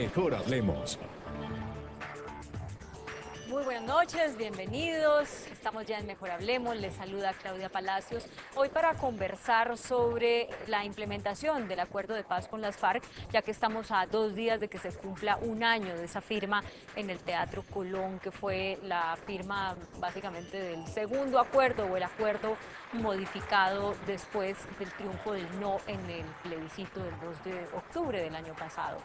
Mejor hablemos. Muy buenas noches, bienvenidos. Estamos ya en Mejor Hablemos. Les saluda Claudia Palacios. Hoy para conversar sobre la implementación del acuerdo de paz con las FARC, ya que estamos a 2 días de que se cumpla un año de esa firma en el Teatro Colón, que fue la firma básicamente del segundo acuerdo o el acuerdo modificado después del triunfo del no en el plebiscito del 2 de octubre del año pasado.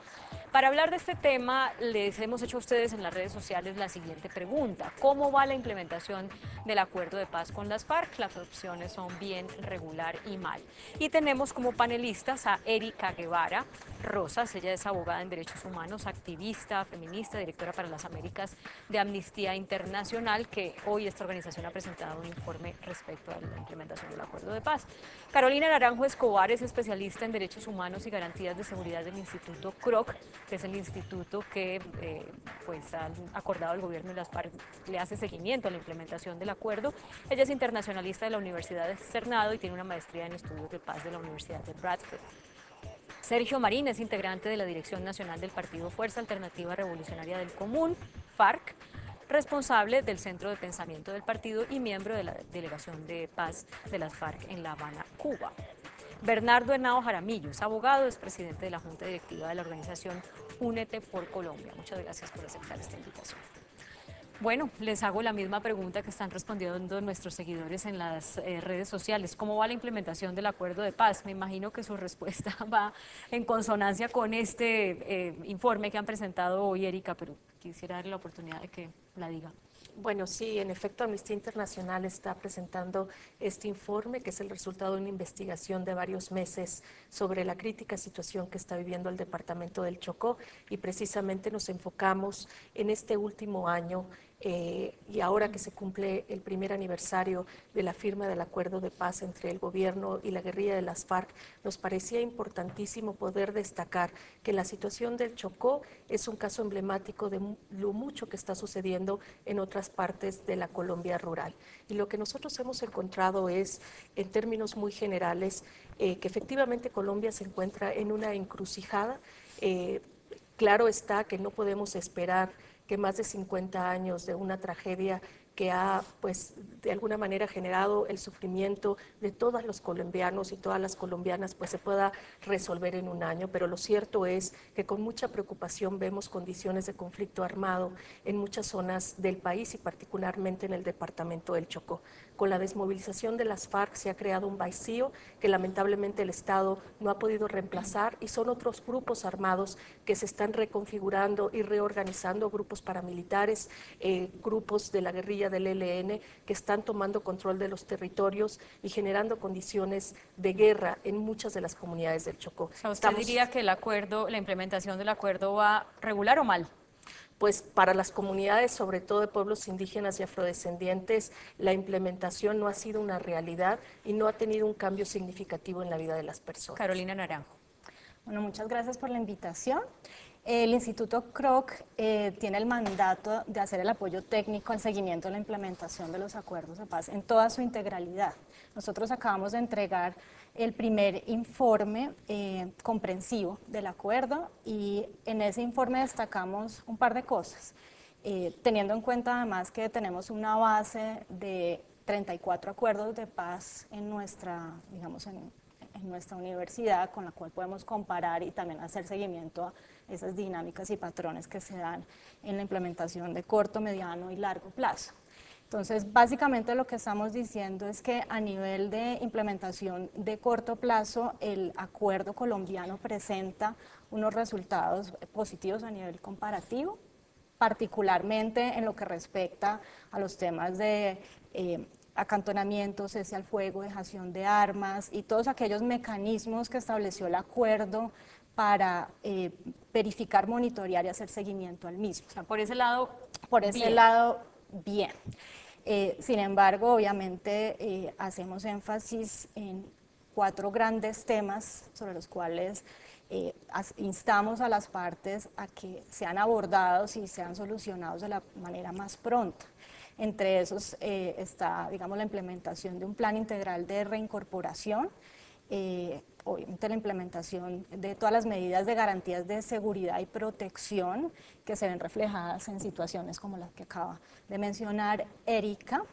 Para hablar de este tema, les hemos hecho a ustedes en las redes sociales la siguiente pregunta: ¿cómo va la implementación del acuerdo de paz con las FARC? Las opciones son bien, regular y mal. Y tenemos como panelistas a Erika Guevara Rosas. Ella es abogada en derechos humanos, activista, feminista, directora para las Américas de Amnistía Internacional, que hoy esta organización ha presentado un informe respecto a la implementación del acuerdo de paz. Carolina Naranjo Escobar es especialista en derechos humanos y garantías de seguridad del Instituto CROC, que es el instituto que pues ha acordado el gobierno de las FARC, le hace seguimiento a la implementación del acuerdo. Ella es internacionalista de la Universidad de Externado y tiene una maestría en estudios de paz de la Universidad de Bradford. Sergio Marín es integrante de la Dirección Nacional del Partido Fuerza Alternativa Revolucionaria del Común, FARC, responsable del Centro de Pensamiento del partido y miembro de la Delegación de Paz de las FARC en La Habana, Cuba. Bernardo Henao Jaramillo es abogado, es presidente de la Junta Directiva de la organización Únete por Colombia. Muchas gracias por aceptar esta invitación. Bueno, les hago la misma pregunta que están respondiendo nuestros seguidores en las redes sociales. ¿Cómo va la implementación del acuerdo de paz? Me imagino que su respuesta va en consonancia con este informe que han presentado hoy, Erika, pero quisiera darle la oportunidad de que la diga. Bueno, sí, en efecto, Amnistía Internacional está presentando este informe, que es el resultado de una investigación de varios meses sobre la crítica situación que está viviendo el departamento del Chocó, y precisamente nos enfocamos en este último año y ahora que se cumple el primer aniversario de la firma del acuerdo de paz entre el gobierno y la guerrilla de las FARC, nos parecía importantísimo poder destacar que la situación del Chocó es un caso emblemático de lo mucho que está sucediendo en otras partes de la Colombia rural. Y lo que nosotros hemos encontrado es, en términos muy generales, que efectivamente Colombia se encuentra en una encrucijada. Claro está que no podemos esperar que más de 50 años de una tragedia que ha, pues, de alguna manera generado el sufrimiento de todos los colombianos y todas las colombianas, pues se pueda resolver en un año, pero lo cierto es que con mucha preocupación vemos condiciones de conflicto armado en muchas zonas del país y particularmente en el departamento del Chocó. Con la desmovilización de las FARC se ha creado un vacío que lamentablemente el Estado no ha podido reemplazar, y son otros grupos armados que se están reconfigurando y reorganizando, grupos paramilitares, grupos de la guerrilla del ELN, que están tomando control de los territorios y generando condiciones de guerra en muchas de las comunidades del Chocó. O sea, ¿usted diría que el acuerdo, la implementación del acuerdo va regular o mal? Pues para las comunidades, sobre todo de pueblos indígenas y afrodescendientes, la implementación no ha sido una realidad y no ha tenido un cambio significativo en la vida de las personas. Carolina Naranjo. Bueno, muchas gracias por la invitación. El Instituto CROC tiene el mandato de hacer el apoyo técnico al seguimiento de la implementación de los acuerdos de paz en toda su integralidad. Nosotros acabamos de entregar el primer informe comprensivo del acuerdo, y en ese informe destacamos un par de cosas, teniendo en cuenta además que tenemos una base de 34 acuerdos de paz en nuestra, digamos, en nuestra universidad, con la cual podemos comparar y también hacer seguimiento a esas dinámicas y patrones que se dan en la implementación de corto, mediano y largo plazo. Entonces, básicamente lo que estamos diciendo es que a nivel de implementación de corto plazo, el acuerdo colombiano presenta unos resultados positivos a nivel comparativo, particularmente en lo que respecta a los temas de acantonamiento, cese al fuego, dejación de armas y todos aquellos mecanismos que estableció el acuerdo para verificar, monitorear y hacer seguimiento al mismo. O sea, por ese lado, bien. Sin embargo, obviamente hacemos énfasis en 4 grandes temas sobre los cuales instamos a las partes a que sean abordados y sean solucionados de la manera más pronta. Entre esos está, digamos, la implementación de un plan integral de reincorporación, obviamente la implementación de todas las medidas de garantías de seguridad y protección que se ven reflejadas en situaciones como las que acaba de mencionar Erika.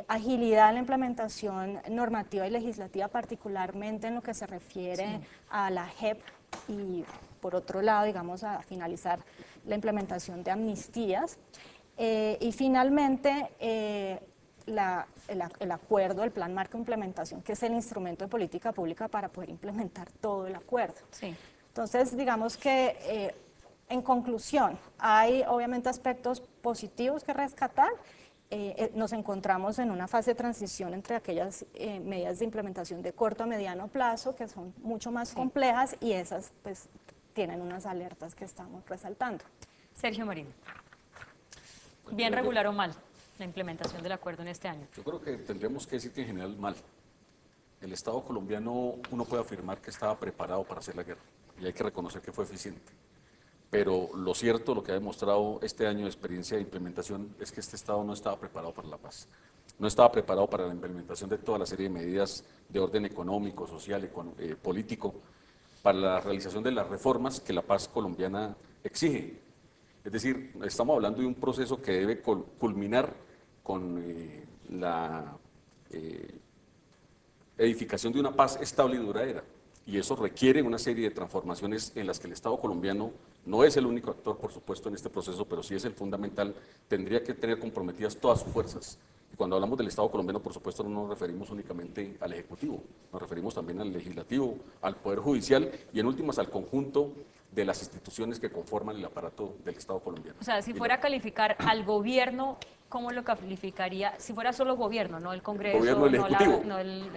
Agilidad en la implementación normativa y legislativa, particularmente en lo que se refiere a la JEP, y por otro lado, digamos, a finalizar la implementación de amnistías. Y finalmente, el acuerdo, el plan marco de implementación, que es el instrumento de política pública para poder implementar todo el acuerdo. Sí. Entonces, digamos que en conclusión, hay obviamente aspectos positivos que rescatar. Nos encontramos en una fase de transición entre aquellas medidas de implementación de corto a mediano plazo, que son mucho más complejas, y esas pues tienen unas alertas que estamos resaltando. Sergio Marín, ¿bien regular o mal la implementación del acuerdo en este año? Yo creo que tendríamos que decir que en general mal. El Estado colombiano, uno puede afirmar que estaba preparado para hacer la guerra, y hay que reconocer que fue eficiente. Pero lo cierto, lo que ha demostrado este año de experiencia de implementación es que este Estado no estaba preparado para la paz. No estaba preparado para la implementación de toda la serie de medidas de orden económico, social, político, para la realización de las reformas que la paz colombiana exige. Es decir, estamos hablando de un proceso que debe culminar con la edificación de una paz estable y duradera. Y eso requiere una serie de transformaciones en las que el Estado colombiano no es el único actor, por supuesto, en este proceso, pero sí es el fundamental. Tendría que tener comprometidas todas sus fuerzas. Y cuando hablamos del Estado colombiano, por supuesto, no nos referimos únicamente al Ejecutivo, nos referimos también al Legislativo, al Poder Judicial y, en últimas, al conjunto de las instituciones que conforman el aparato del Estado colombiano. O sea, si fuera a calificar al gobierno, ¿cómo lo calificaría? Si fuera solo gobierno, no el Congreso, gobierno, el Ejecutivo. No el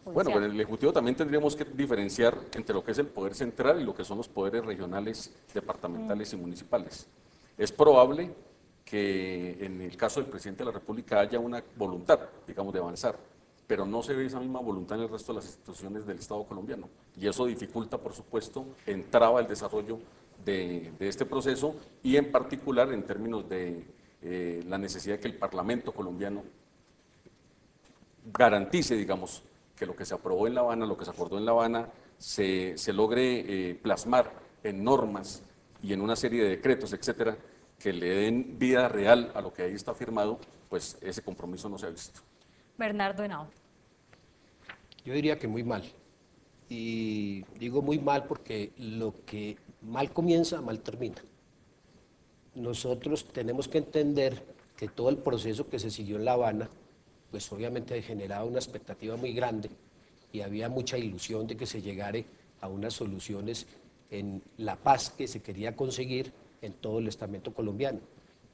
Bueno, pues en el Ejecutivo también tendríamos que diferenciar entre lo que es el poder central y lo que son los poderes regionales, departamentales y municipales. Es probable que en el caso del presidente de la República haya una voluntad, digamos, de avanzar, pero no se ve esa misma voluntad en el resto de las instituciones del Estado colombiano. Y eso dificulta, por supuesto, entraba el desarrollo de este proceso y en particular en términos de la necesidad de que el Parlamento colombiano garantice, digamos, que lo que se aprobó en La Habana, lo que se acordó en La Habana, se logre plasmar en normas y en una serie de decretos, etcétera, que le den vida real a lo que ahí está firmado, pues ese compromiso no se ha visto. Bernardo Henao. Yo diría que muy mal. Y digo muy mal porque lo que mal comienza, mal termina. Nosotros tenemos que entender que todo el proceso que se siguió en La Habana, pues obviamente generaba una expectativa muy grande y había mucha ilusión de que se llegara a unas soluciones en la paz que se quería conseguir en todo el estamento colombiano.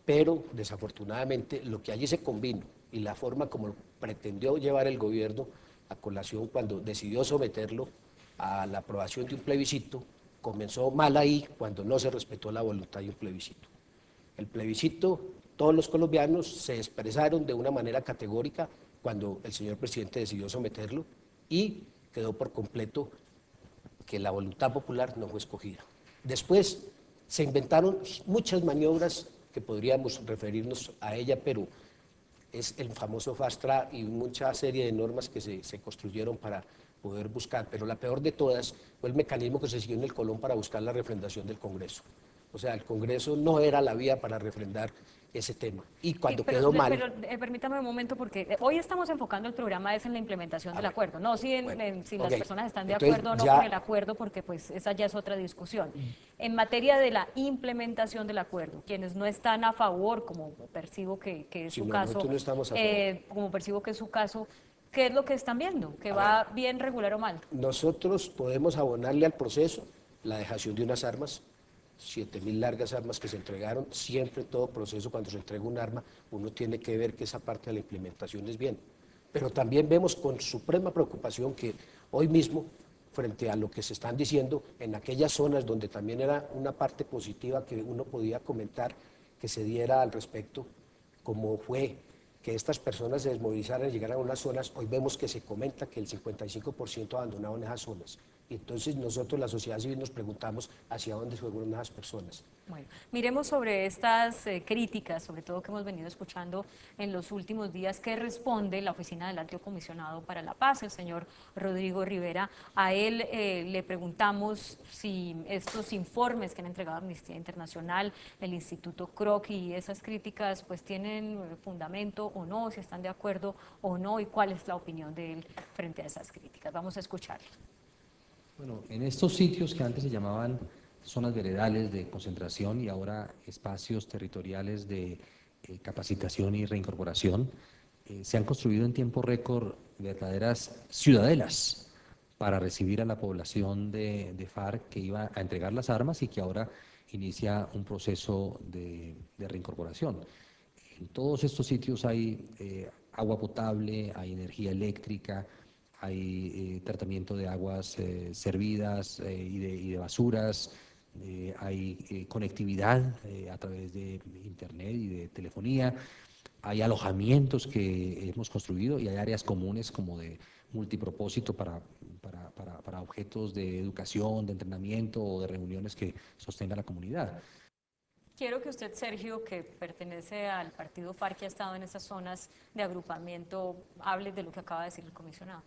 Pero desafortunadamente lo que allí se convino y la forma como pretendió llevar el gobierno a colación cuando decidió someterlo a la aprobación de un plebiscito, comenzó mal ahí cuando no se respetó la voluntad de un plebiscito. El plebiscito, todos los colombianos se expresaron de una manera categórica cuando el señor presidente decidió someterlo y quedó por completo que la voluntad popular no fue escogida. Después se inventaron muchas maniobras que podríamos referirnos a ella, pero es el famoso fast track y mucha serie de normas que se construyeron para poder buscar, pero la peor de todas fue el mecanismo que se siguió en el Colón para buscar la refrendación del Congreso. O sea, el Congreso no era la vía para refrendar ese tema. Y cuando quedó mal... Pero permítame un momento, porque hoy estamos enfocando el programa es en la implementación del acuerdo, no si, si las personas están de acuerdo o no con el acuerdo, porque pues esa ya es otra discusión. En materia de la implementación del acuerdo, quienes no están a favor, como percibo que es su caso, no estamos a favor. como percibo que es su caso, ¿qué es lo que están viendo? ¿Que va bien, regular o mal? Nosotros podemos abonarle al proceso la dejación de unas armas, 7.000 largas armas que se entregaron. Siempre en todo proceso, cuando se entrega un arma, uno tiene que ver que esa parte de la implementación es bien. Pero también vemos con suprema preocupación que hoy mismo, frente a lo que se están diciendo, en aquellas zonas donde también era una parte positiva que uno podía comentar que se diera al respecto, como fue que estas personas se desmovilizaran y llegaran a unas zonas, hoy vemos que se comenta que el 55% abandonaron esas zonas. Y entonces nosotros, la sociedad civil, nos preguntamos hacia dónde fueron esas personas. Bueno, miremos sobre estas críticas, sobre todo que hemos venido escuchando en los últimos días, ¿qué responde la Oficina del Alto Comisionado para la Paz, el señor Rodrigo Rivera? A él le preguntamos si estos informes que han entregado Amnistía Internacional, el Instituto Kroc y esas críticas pues tienen fundamento o no, si están de acuerdo o no, y cuál es la opinión de él frente a esas críticas. Vamos a escucharlo. Bueno, en estos sitios que antes se llamaban zonas veredales de concentración y ahora espacios territoriales de capacitación y reincorporación, se han construido en tiempo récord verdaderas ciudadelas para recibir a la población de FARC que iba a entregar las armas y que ahora inicia un proceso de reincorporación. En todos estos sitios hay agua potable, hay energía eléctrica, hay tratamiento de aguas servidas y de basuras, hay conectividad a través de internet y de telefonía, hay alojamientos que hemos construido y hay áreas comunes como de multipropósito para objetos de educación, de entrenamiento o de reuniones que sostenga la comunidad. Quiero que usted, Sergio, que pertenece al partido FARC y ha estado en esas zonas de agrupamiento, hable de lo que acaba de decir el comisionado.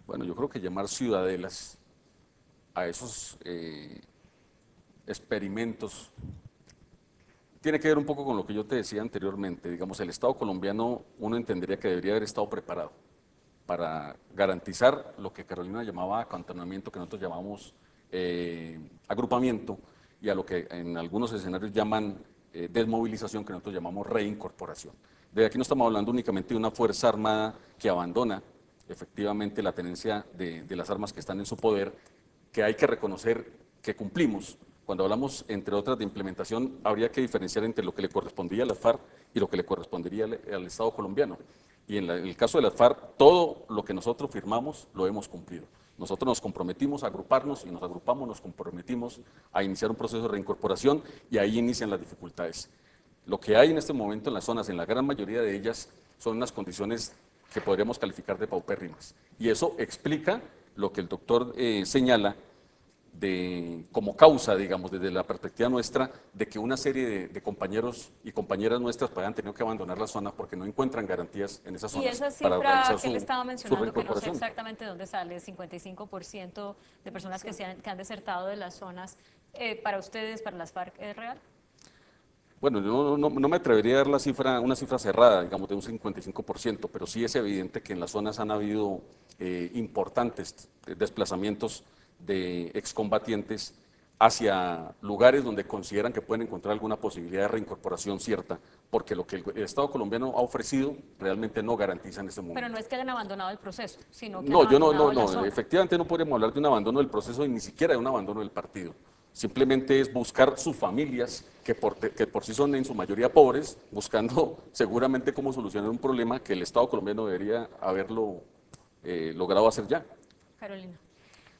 Bueno, yo creo que llamar ciudadelas a esos experimentos tiene que ver un poco con lo que yo te decía anteriormente. Digamos, el Estado colombiano, uno entendería que debería haber estado preparado para garantizar lo que Carolina llamaba acantonamiento, que nosotros llamamos agrupamiento, y a lo que en algunos escenarios llaman desmovilización, que nosotros llamamos reincorporación. De aquí no estamos hablando únicamente de una fuerza armada que abandona efectivamente la tenencia de las armas que están en su poder, que hay que reconocer que cumplimos. Cuando hablamos, entre otras, de implementación, habría que diferenciar entre lo que le correspondía a las FARC y lo que le correspondería al Estado colombiano. Y en el caso de las FARC, todo lo que nosotros firmamos lo hemos cumplido. Nosotros nos comprometimos a agruparnos y nos agrupamos, nos comprometimos a iniciar un proceso de reincorporación y ahí inician las dificultades. Lo que hay en este momento en las zonas, en la gran mayoría de ellas, son unas condiciones que podríamos calificar de paupérrimas. Y eso explica lo que el doctor señala como causa, digamos, desde la perspectiva nuestra, de que una serie de compañeros y compañeras nuestras pues, han tenido que abandonar la zona porque no encuentran garantías en esas zonas. Y esa cifra que le estaba mencionando, que no sé exactamente dónde sale, 55% de personas que han desertado de las zonas, ¿para ustedes, para las FARC, es real? Bueno, yo no me atrevería a dar una cifra cerrada, digamos, de un 55%, pero sí es evidente que en las zonas han habido importantes desplazamientos de excombatientes hacia lugares donde consideran que pueden encontrar alguna posibilidad de reincorporación cierta, porque lo que el Estado colombiano ha ofrecido realmente no garantiza en este momento. Pero no es que hayan abandonado el proceso, sino que no, efectivamente no podríamos hablar de un abandono del proceso y ni siquiera de un abandono del partido. Simplemente es buscar sus familias, que por sí son en su mayoría pobres, buscando seguramente cómo solucionar un problema que el Estado colombiano debería haberlo logrado hacer ya. Carolina.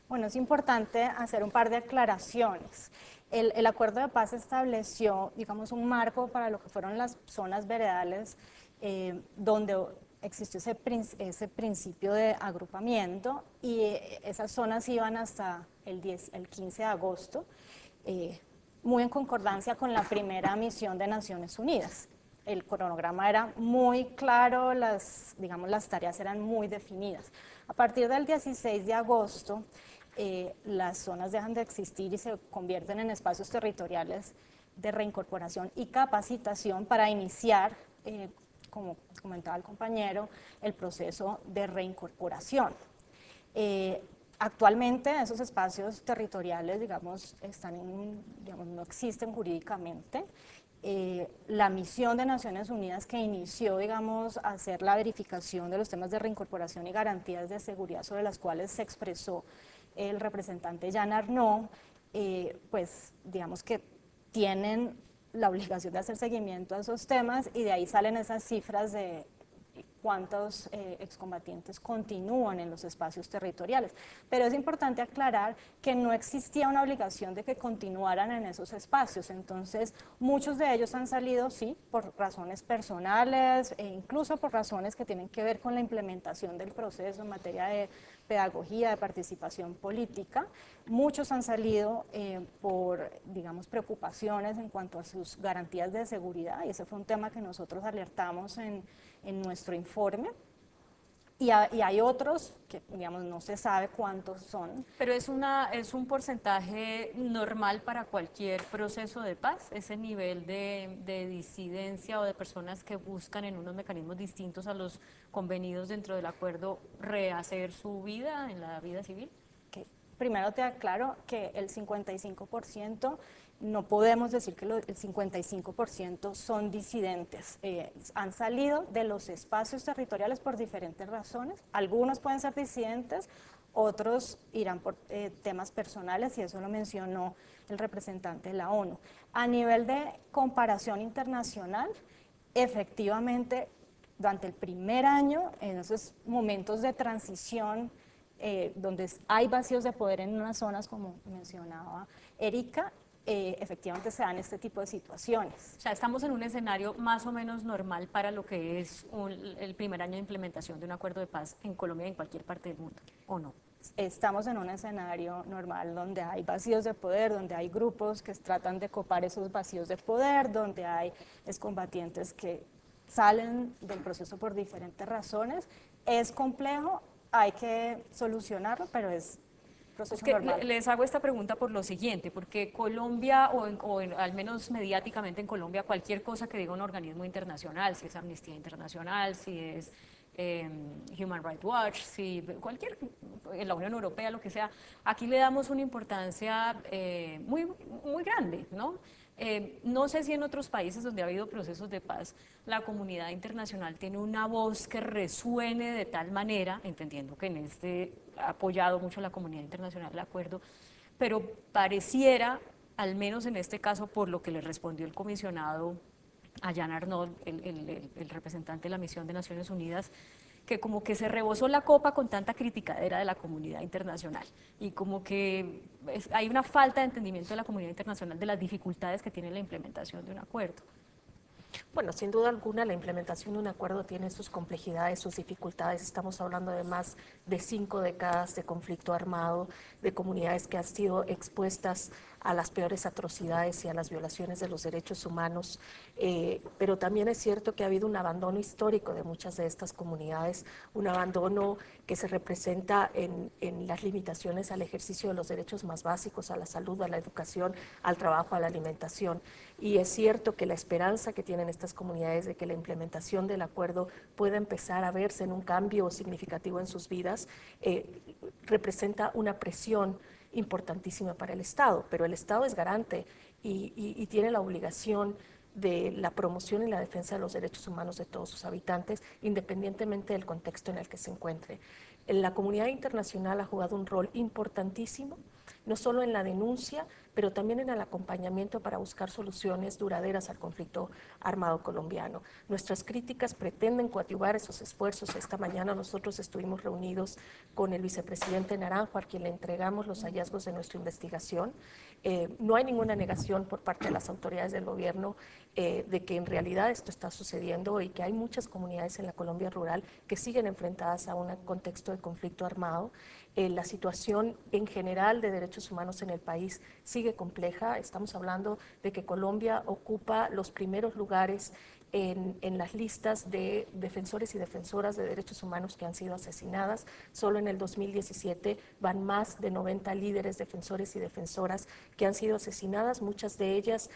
Bueno, es importante hacer un par de aclaraciones. El acuerdo de paz estableció, digamos, un marco para lo que fueron las zonas veredales, donde existió ese principio de agrupamiento y esas zonas iban hasta el 15 de agosto, muy en concordancia con la primera misión de Naciones Unidas. El cronograma era muy claro, las tareas eran muy definidas. A partir del 16 de agosto, las zonas dejan de existir y se convierten en espacios territoriales de reincorporación y capacitación para iniciar, como comentaba el compañero, el proceso de reincorporación. Actualmente esos espacios territoriales, digamos, no existen jurídicamente. La misión de Naciones Unidas que inició, digamos, a hacer la verificación de los temas de reincorporación y garantías de seguridad sobre las cuales se expresó el representante Jean Arnaud, pues digamos que tienen la obligación de hacer seguimiento a esos temas y de ahí salen esas cifras de cuántos excombatientes continúan en los espacios territoriales. Pero es importante aclarar que no existía una obligación de que continuaran en esos espacios, entonces muchos de ellos han salido, sí, por razones personales e incluso por razones que tienen que ver con la implementación del proceso en materia de pedagogía, de participación política. Muchos han salido por, digamos, preocupaciones en cuanto a sus garantías de seguridad, y ese fue un tema que nosotros alertamos en nuestro informe. Y hay otros que, digamos, no se sabe cuántos son. Pero es un porcentaje normal para cualquier proceso de paz, ese nivel de disidencia o de personas que buscan en unos mecanismos distintos a los convenidos dentro del acuerdo rehacer su vida en la vida civil. Okay. Primero te aclaro que el 55%, no podemos decir que el 55% son disidentes. Han salido de los espacios territoriales por diferentes razones. Algunos pueden ser disidentes, otros irán por temas personales, y eso lo mencionó el representante de la ONU. A nivel de comparación internacional, efectivamente, durante el primer año, en esos momentos de transición, donde hay vacíos de poder en unas zonas, como mencionaba Erika, efectivamente se dan este tipo de situaciones. O sea, estamos en un escenario más o menos normal para lo que es el primer año de implementación de un acuerdo de paz en Colombia y en cualquier parte del mundo, ¿o no? Estamos en un escenario normal donde hay vacíos de poder, donde hay grupos que tratan de copar esos vacíos de poder, donde hay excombatientes que salen del proceso por diferentes razones. Es complejo, hay que solucionarlo, pero es proceso normal. Les hago esta pregunta por lo siguiente, porque Colombia, al menos mediáticamente en Colombia, cualquier cosa que diga un organismo internacional, si es Amnistía Internacional, si es Human Rights Watch, si cualquier, la Unión Europea, lo que sea, aquí le damos una importancia muy, muy grande, ¿no? No sé si en otros países donde ha habido procesos de paz, la comunidad internacional tiene una voz que resuene de tal manera, entendiendo que en este ha apoyado mucho la comunidad internacional el acuerdo, pero pareciera, al menos en este caso, por lo que le respondió el comisionado a Jan Arnold, el representante de la misión de Naciones Unidas, que como que se rebosó la copa con tanta criticadera de la comunidad internacional, y como que hay una falta de entendimiento de la comunidad internacional de las dificultades que tiene la implementación de un acuerdo. Bueno, sin duda alguna la implementación de un acuerdo tiene sus complejidades, sus dificultades. Estamos hablando de más de 5 décadas de conflicto armado, de comunidades que han sido expuestas a las peores atrocidades y a las violaciones de los derechos humanos, pero también es cierto que ha habido un abandono histórico de muchas de estas comunidades, un abandono que se representa en las limitaciones al ejercicio de los derechos más básicos, a la salud, a la educación, al trabajo, a la alimentación. Y es cierto que la esperanza que tienen estas comunidades de que la implementación del acuerdo pueda empezar a verse en un cambio significativo en sus vidas, representa una presión importantísima para el Estado, pero el Estado es garante y tiene la obligación de la promoción y la defensa de los derechos humanos de todos sus habitantes, independientemente del contexto en el que se encuentre. La comunidad internacional ha jugado un rol importantísimo, no solo en la denuncia, pero también en el acompañamiento para buscar soluciones duraderas al conflicto armado colombiano. Nuestras críticas pretenden coadyuvar esos esfuerzos. Esta mañana nosotros estuvimos reunidos con el vicepresidente Naranjo, a quien le entregamos los hallazgos de nuestra investigación. No hay ninguna negación por parte de las autoridades del gobierno de que en realidad esto está sucediendo y que hay muchas comunidades en la Colombia rural que siguen enfrentadas a un contexto de conflicto armado. La situación en general de derechos humanos en el país sigue compleja. Estamos hablando de que Colombia ocupa los primeros lugares en las listas de defensores y defensoras de derechos humanos que han sido asesinadas. Solo en el 2017 van más de 90 líderes, defensores y defensoras que han sido asesinadas, muchas de ellas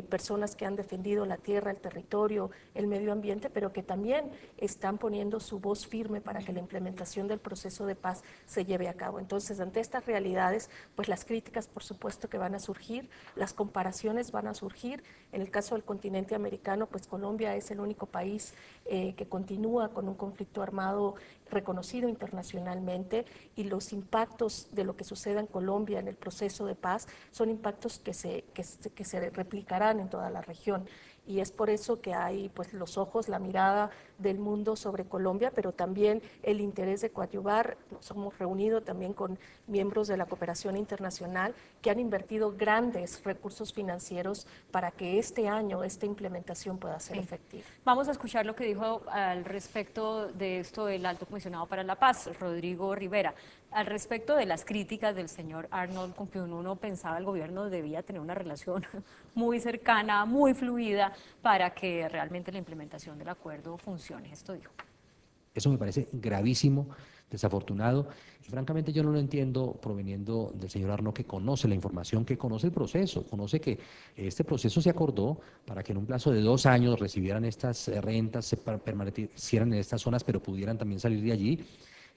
personas que han defendido la tierra, el territorio, el medio ambiente, pero que también están poniendo su voz firme para que la implementación del proceso de paz se lleve a cabo. Entonces, ante estas realidades, pues las críticas, por supuesto, que van a surgir, las comparaciones van a surgir. En el caso del continente americano, pues Colombia es el único país que continúa con un conflicto armado reconocido internacionalmente, y los impactos de lo que suceda en Colombia en el proceso de paz son impactos que se replicarán en toda la región. y es por eso que hay pues los ojos, la mirada del mundo sobre Colombia, pero también el interés de coadyuvar. Nos hemos reunido también con miembros de la cooperación internacional que han invertido grandes recursos financieros para que este año esta implementación pueda ser efectiva. Vamos a escuchar lo que dijo al respecto de esto el Alto Comisionado para la Paz, Rodrigo Rivera, al respecto de las críticas del señor Arnold, con que uno pensaba el gobierno debía tener una relación muy cercana, muy fluida, para que realmente la implementación del acuerdo funcione. Esto dijo. Eso me parece gravísimo, desafortunado, y francamente yo no lo entiendo proveniendo del señor Arnaud, que conoce la información, que conoce el proceso, conoce que este proceso se acordó para que en un plazo de 2 años recibieran estas rentas, se permanecieran en estas zonas, pero pudieran también salir de allí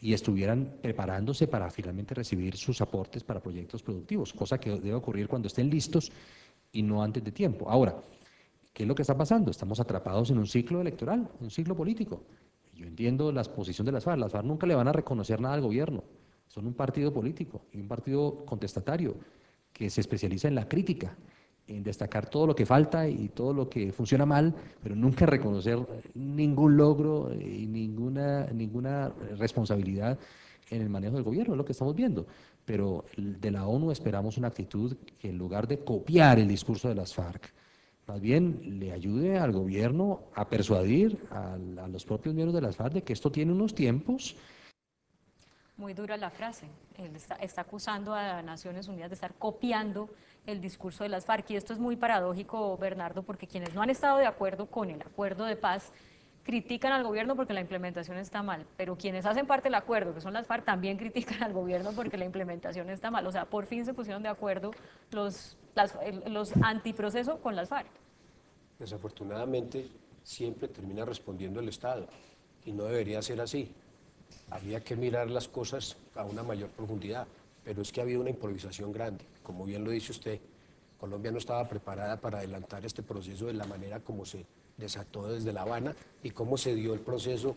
y estuvieran preparándose para finalmente recibir sus aportes para proyectos productivos, cosa que debe ocurrir cuando estén listos y no antes de tiempo. Ahora, ¿qué es lo que está pasando? Estamos atrapados en un ciclo electoral, un ciclo político. Yo entiendo la posición de las FARC. Las FARC nunca le van a reconocer nada al gobierno. Son un partido político y un partido contestatario que se especializa en la crítica, en destacar todo lo que falta y todo lo que funciona mal, pero nunca reconocer ningún logro y ninguna responsabilidad en el manejo del gobierno, es lo que estamos viendo. Pero de la ONU esperamos una actitud que en lugar de copiar el discurso de las FARC, más bien le ayude al gobierno a persuadir a los propios miembros de las FARC de que esto tiene unos tiempos. Muy dura la frase. Él está acusando a Naciones Unidas de estar copiando el discurso de las FARC, y esto es muy paradójico, Bernardo, porque quienes no han estado de acuerdo con el acuerdo de paz critican al gobierno porque la implementación está mal, pero quienes hacen parte del acuerdo, que son las FARC, también critican al gobierno porque la implementación está mal. O sea, por fin se pusieron de acuerdo los antiproceso con las FARC. Desafortunadamente, siempre termina respondiendo el Estado, y no debería ser así. Habría que mirar las cosas a una mayor profundidad, pero es que ha habido una improvisación grande. Como bien lo dice usted, Colombia no estaba preparada para adelantar este proceso de la manera como se desató desde La Habana y cómo se dio el proceso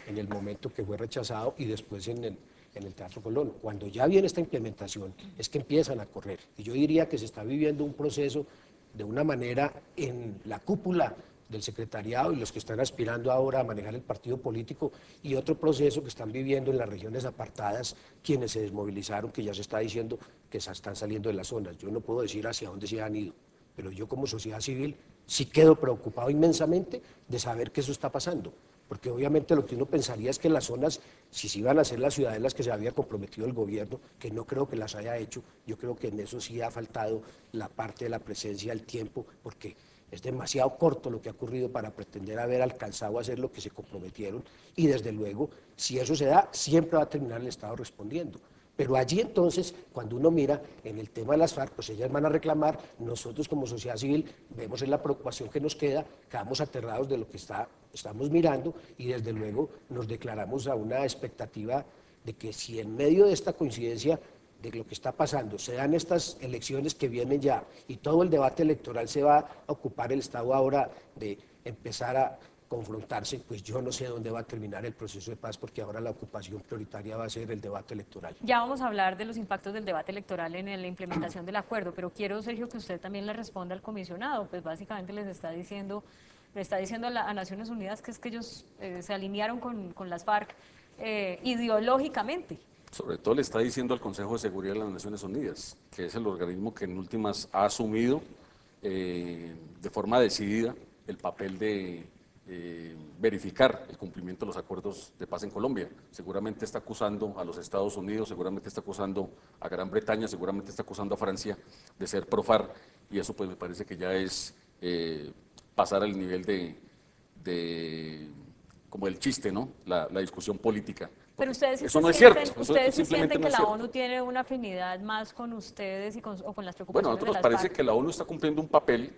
en el momento que fue rechazado y después en el Teatro Colón. Cuando ya viene esta implementación es que empiezan a correr, y yo diría que se está viviendo un proceso de una manera en la cúpula del secretariado y los que están aspirando ahora a manejar el partido político, y otro proceso que están viviendo en las regiones apartadas quienes se desmovilizaron, que ya se está diciendo que están saliendo de las zonas. Yo no puedo decir hacia dónde se han ido, pero yo como sociedad civil sí quedo preocupado inmensamente de saber que eso está pasando, porque obviamente lo que uno pensaría es que las zonas, si se iban a hacer las ciudades en las que se había comprometido el gobierno, que no creo que las haya hecho, yo creo que en eso sí ha faltado la parte de la presencia, el tiempo, porque es demasiado corto lo que ha ocurrido para pretender haber alcanzado a hacer lo que se comprometieron, y desde luego, si eso se da, siempre va a terminar el Estado respondiendo. Pero allí entonces, cuando uno mira en el tema de las FARC, pues ellas van a reclamar, nosotros como sociedad civil vemos en la preocupación que nos quedamos aterrados de lo que estamos mirando, y desde luego nos declaramos a una expectativa de que si en medio de esta coincidencia de lo que está pasando se dan estas elecciones que vienen ya y todo el debate electoral se va a ocupar el Estado ahora de empezar a confrontarse, pues yo no sé dónde va a terminar el proceso de paz, porque ahora la ocupación prioritaria va a ser el debate electoral. Ya vamos a hablar de los impactos del debate electoral en la implementación del acuerdo, pero quiero, Sergio, que usted también le responda al comisionado. Pues básicamente le está diciendo a Naciones Unidas que es que ellos se alinearon con las FARC ideológicamente. Sobre todo le está diciendo al Consejo de Seguridad de las Naciones Unidas, que es el organismo que en últimas ha asumido de forma decidida el papel de verificar el cumplimiento de los acuerdos de paz en Colombia. Seguramente está acusando a los Estados Unidos, seguramente está acusando a Gran Bretaña, seguramente está acusando a Francia de ser pro-FARC, y eso pues me parece que ya es pasar al nivel como el chiste, ¿no? La discusión política. Pero ustedes eso no es cierto. ¿Ustedes sienten que la ONU tiene una afinidad más con ustedes o con las preocupaciones de las FARC? Bueno, a nosotros nos parece que la ONU está cumpliendo un papel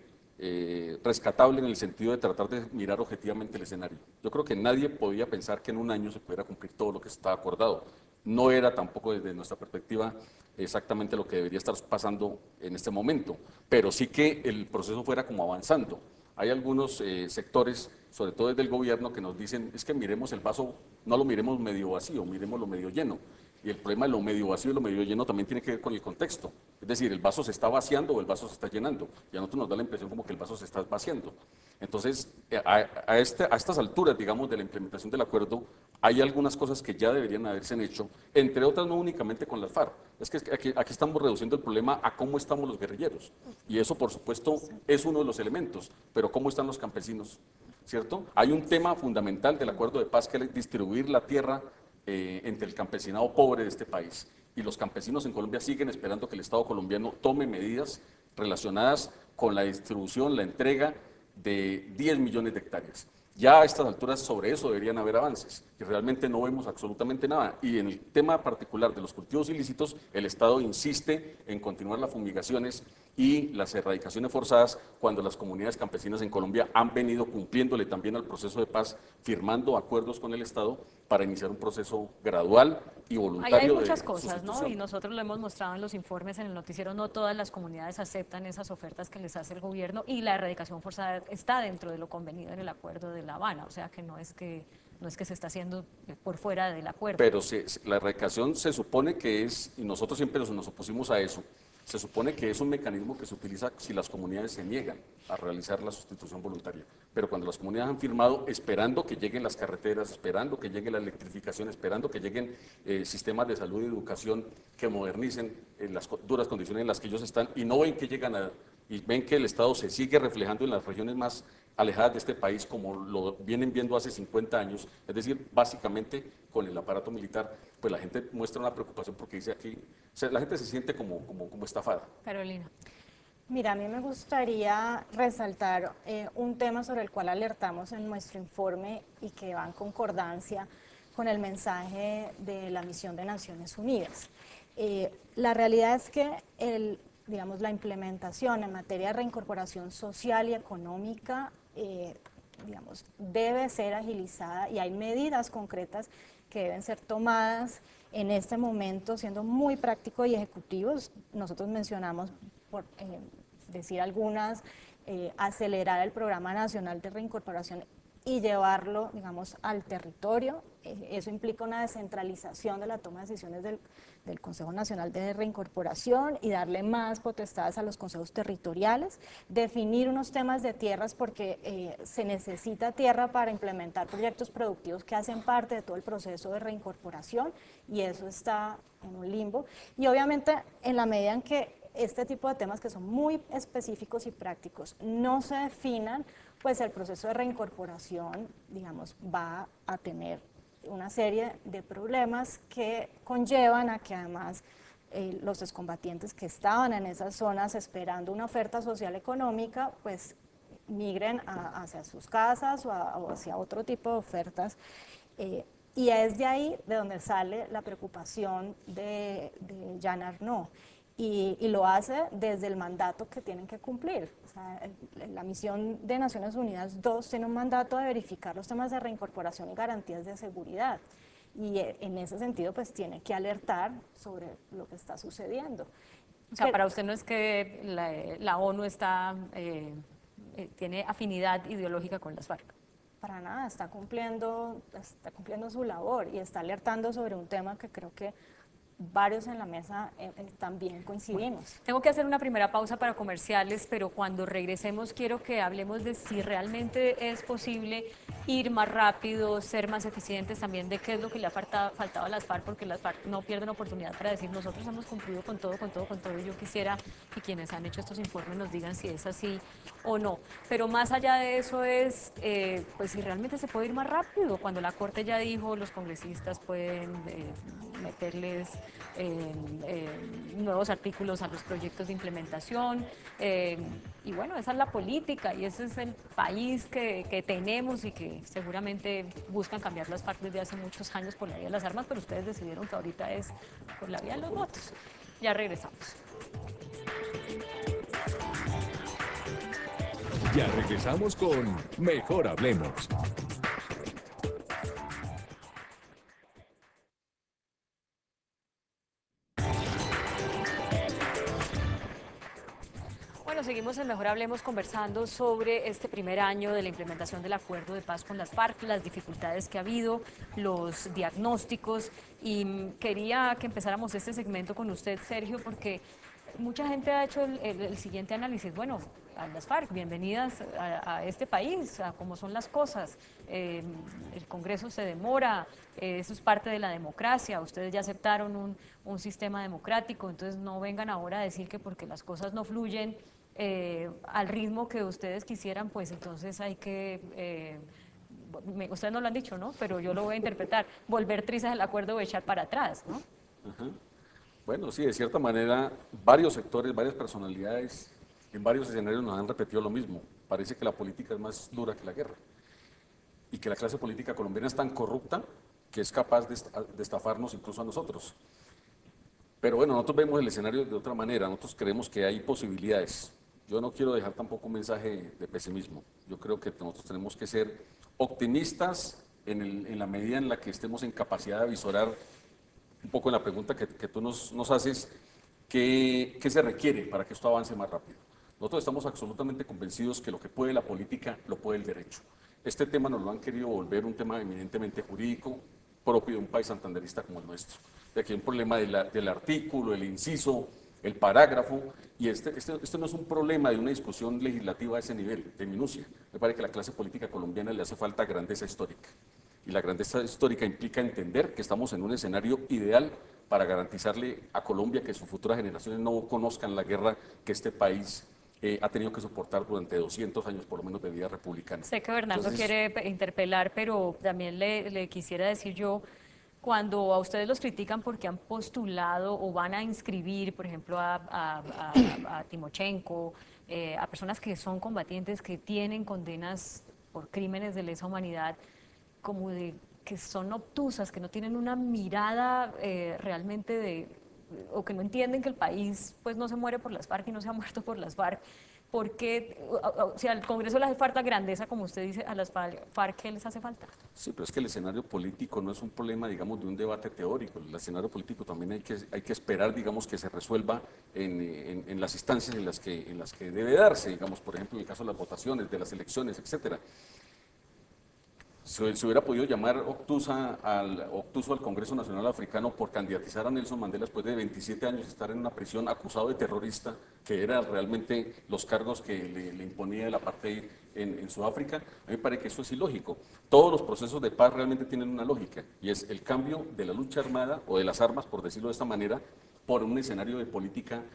rescatable en el sentido de tratar de mirar objetivamente el escenario. Yo creo que nadie podía pensar que en un año se pudiera cumplir todo lo que estaba acordado. No era tampoco desde nuestra perspectiva exactamente lo que debería estar pasando en este momento, pero sí que el proceso fuera como avanzando. Hay algunos sectores, sobre todo desde el gobierno, que nos dicen, es que miremos el vaso, no lo miremos medio vacío, miremoslo medio lleno. Y el problema de lo medio vacío y lo medio lleno también tiene que ver con el contexto. Es decir, el vaso se está vaciando o el vaso se está llenando. Y a nosotros nos da la impresión como que el vaso se está vaciando. Entonces, a estas alturas, digamos, de la implementación del acuerdo, hay algunas cosas que ya deberían haberse hecho, entre otras no únicamente con las FARC. Es que aquí estamos reduciendo el problema a cómo estamos los guerrilleros. Y eso, por supuesto, es uno de los elementos. Pero ¿cómo están los campesinos? ¿Cierto? Hay un tema fundamental del acuerdo de paz que es distribuir la tierra entre el campesinado pobre de este país. Y los campesinos en Colombia siguen esperando que el Estado colombiano tome medidas relacionadas con la distribución, la entrega de 10 millones de hectáreas. Ya a estas alturas sobre eso deberían haber avances y realmente no vemos absolutamente nada. Y en el tema particular de los cultivos ilícitos, el Estado insiste en continuar las fumigaciones y las erradicaciones forzadas cuando las comunidades campesinas en Colombia han venido cumpliéndole también al proceso de paz, firmando acuerdos con el Estado para iniciar un proceso gradual y voluntario. Ahí hay muchas de cosas, ¿no? sustitución. Y nosotros lo hemos mostrado en los informes, en el noticiero, no todas las comunidades aceptan esas ofertas que les hace el gobierno y la erradicación forzada está dentro de lo convenido en el acuerdo de La Habana, o sea que no es que se está haciendo por fuera del acuerdo. Pero la erradicación se supone que es, y nosotros siempre nos opusimos a eso, se supone que es un mecanismo que se utiliza si las comunidades se niegan a realizar la sustitución voluntaria. Pero cuando las comunidades han firmado esperando que lleguen las carreteras, esperando que llegue la electrificación, esperando que lleguen sistemas de salud y educación que modernicen las duras condiciones en las que ellos están y no ven que llegan y ven que el Estado se sigue reflejando en las regiones más alejadas de este país como lo vienen viendo hace 50 años, es decir, básicamente con el aparato militar, pues la gente muestra una preocupación porque dice aquí, o sea, la gente se siente como estafada. Carolina. Mira, a mí me gustaría resaltar un tema sobre el cual alertamos en nuestro informe y que va en concordancia con el mensaje de la misión de Naciones Unidas. La realidad es que digamos, la implementación en materia de reincorporación social y económica digamos, debe ser agilizada y hay medidas concretas que deben ser tomadas en este momento, siendo muy prácticos y ejecutivos. Nosotros mencionamos, por decir algunas, acelerar el Programa Nacional de Reincorporación y llevarlo, digamos, al territorio. Eso implica una descentralización de la toma de decisiones del Consejo Nacional de Reincorporación y darle más potestades a los consejos territoriales, definir unos temas de tierras porque se necesita tierra para implementar proyectos productivos que hacen parte de todo el proceso de reincorporación y eso está en un limbo. Y obviamente en la medida en que este tipo de temas que son muy específicos y prácticos no se definan, pues el proceso de reincorporación, digamos, va a tener una serie de problemas que conllevan a que además los excombatientes que estaban en esas zonas esperando una oferta social económica, pues migren hacia sus casas o hacia otro tipo de ofertas. Y es de ahí de donde sale la preocupación de Jean Arnaud. Y lo hace desde el mandato que tienen que cumplir. O sea, la misión de Naciones Unidas 2 tiene un mandato de verificar los temas de reincorporación y garantías de seguridad. Y en ese sentido, pues tiene que alertar sobre lo que está sucediendo. O sea, para usted no es que la ONU tiene afinidad ideológica con las FARC. Para nada, está cumpliendo su labor y está alertando sobre un tema que creo que varios en la mesa también coincidimos. Tengo que hacer una primera pausa para comerciales, pero cuando regresemos quiero que hablemos de si realmente es posible ir más rápido, ser más eficientes, también de qué es lo que le ha faltado a las FARC, porque las FARC no pierden oportunidad para decir nosotros hemos cumplido con todo, y yo quisiera que quienes han hecho estos informes nos digan si es así o no. Pero más allá de eso es, pues si realmente se puede ir más rápido, cuando la Corte ya dijo los congresistas pueden meterles nuevos artículos a los proyectos de implementación, y bueno, esa es la política y ese es el país que tenemos y que seguramente buscan cambiar las FARC desde hace muchos años por la vía de las armas, pero ustedes decidieron que ahorita es por la vía de los votos. Ya regresamos. Ya regresamos con Mejor Hablemos. Bueno, seguimos en Mejor Hablemos conversando sobre este primer año de la implementación del acuerdo de paz con las FARC, las dificultades que ha habido, los diagnósticos, y quería que empezáramos este segmento con usted, Sergio, porque mucha gente ha hecho el siguiente análisis. Bueno, a las FARC, bienvenidas a este país, a cómo son las cosas. El Congreso se demora, eso es parte de la democracia, ustedes ya aceptaron un sistema democrático, entonces no vengan ahora a decir que porque las cosas no fluyen al ritmo que ustedes quisieran, pues entonces hay que... ustedes no lo han dicho, ¿no? Pero yo lo voy a interpretar, volver trizas el acuerdo o echar para atrás, ¿no? Ajá. Bueno, sí, de cierta manera, varios sectores, varias personalidades, en varios escenarios nos han repetido lo mismo. Parece que la política es más dura que la guerra y que la clase política colombiana es tan corrupta que es capaz de estafarnos incluso a nosotros. Pero bueno, nosotros vemos el escenario de otra manera, nosotros creemos que hay posibilidades. Yo no quiero dejar tampoco un mensaje de pesimismo. Yo creo que nosotros tenemos que ser optimistas en la medida en la que estemos en capacidad de avisorar un poco en la pregunta que tú nos haces, ¿qué se requiere para que esto avance más rápido? Nosotros estamos absolutamente convencidos que lo que puede la política, lo puede el derecho. Este tema nos lo han querido volver un tema eminentemente jurídico, propio de un país santanderista como el nuestro. De aquí hay un problema del artículo, el inciso, el parágrafo, y este no es un problema de una discusión legislativa a ese nivel, de minucia. Me parece que a la clase política colombiana le hace falta grandeza histórica. Y la grandeza histórica implica entender que estamos en un escenario ideal para garantizarle a Colombia que sus futuras generaciones no conozcan la guerra que este país ha tenido que soportar durante 200 años por lo menos de vida republicana. Sé que Bernardo quiere interpelar, pero también le quisiera decir yo, cuando a ustedes los critican porque han postulado o van a inscribir, por ejemplo, a Timochenko, a personas que son combatientes, que tienen condenas por crímenes de lesa humanidad, como de que son obtusas, que no tienen una mirada realmente o que no entienden que el país pues no se muere por las FARC y no se ha muerto por las FARC, porque, o sea, al Congreso le hace falta grandeza, como usted dice, a las FARC, ¿qué les hace falta? Sí, pero es que el escenario político no es un problema, digamos, de un debate teórico. El escenario político también hay que esperar, digamos, que se resuelva en las instancias en las que debe darse, digamos, por ejemplo, en el caso de las votaciones, de las elecciones, etcétera. Se hubiera podido llamar obtuso al Congreso Nacional Africano por candidatizar a Nelson Mandela después de 27 años de estar en una prisión acusado de terrorista, que eran realmente los cargos que le imponía el apartheid en Sudáfrica. A mí me parece que eso es ilógico. Todos los procesos de paz realmente tienen una lógica, y es el cambio de la lucha armada o de las armas, por decirlo de esta manera, por un escenario de política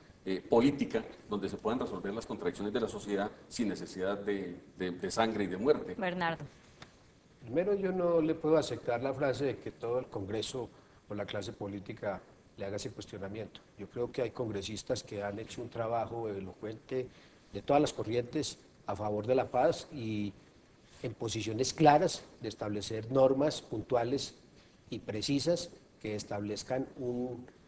donde se puedan resolver las contradicciones de la sociedad sin necesidad de sangre y de muerte. Bernardo. Primero, yo no le puedo aceptar la frase de que todo el Congreso o la clase política le haga ese cuestionamiento. Yo creo que hay congresistas que han hecho un trabajo elocuente de todas las corrientes a favor de la paz y en posiciones claras de establecer normas puntuales y precisas que establezcan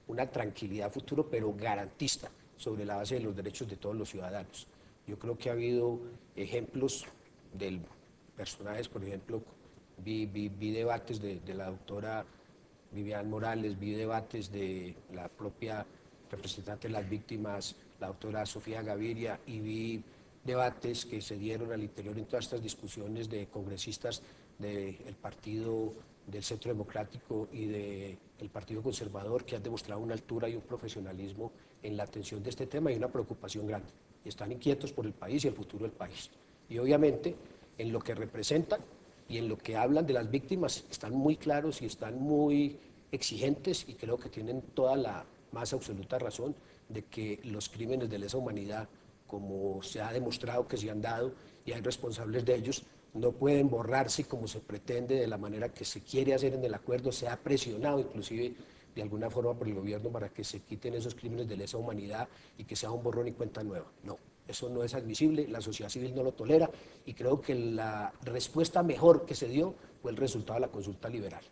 una tranquilidad futuro, pero garantista sobre la base de los derechos de todos los ciudadanos. Yo creo que ha habido ejemplos de personajes, por ejemplo, vi debates de la doctora Vivian Morales, vi debates de la propia representante de las víctimas, la doctora Sofía Gaviria, y vi debates que se dieron al interior en todas estas discusiones de congresistas del Partido del Centro Democrático y del Partido Conservador, que han demostrado una altura y un profesionalismo en la atención de este tema y una preocupación grande. Y están inquietos por el país y el futuro del país. Y obviamente en lo que representan y en lo que hablan de las víctimas están muy claros y están muy exigentes, y creo que tienen toda la más absoluta razón de que los crímenes de lesa humanidad, como se ha demostrado que se han dado y hay responsables de ellos, no pueden borrarse como se pretende de la manera que se quiere hacer en el acuerdo. Se ha presionado inclusive de alguna forma por el gobierno para que se quiten esos crímenes de lesa humanidad y que sea un borrón y cuenta nueva. No. Eso no es admisible, la sociedad civil no lo tolera, y creo que la respuesta mejor que se dio fue el resultado de la consulta liberal.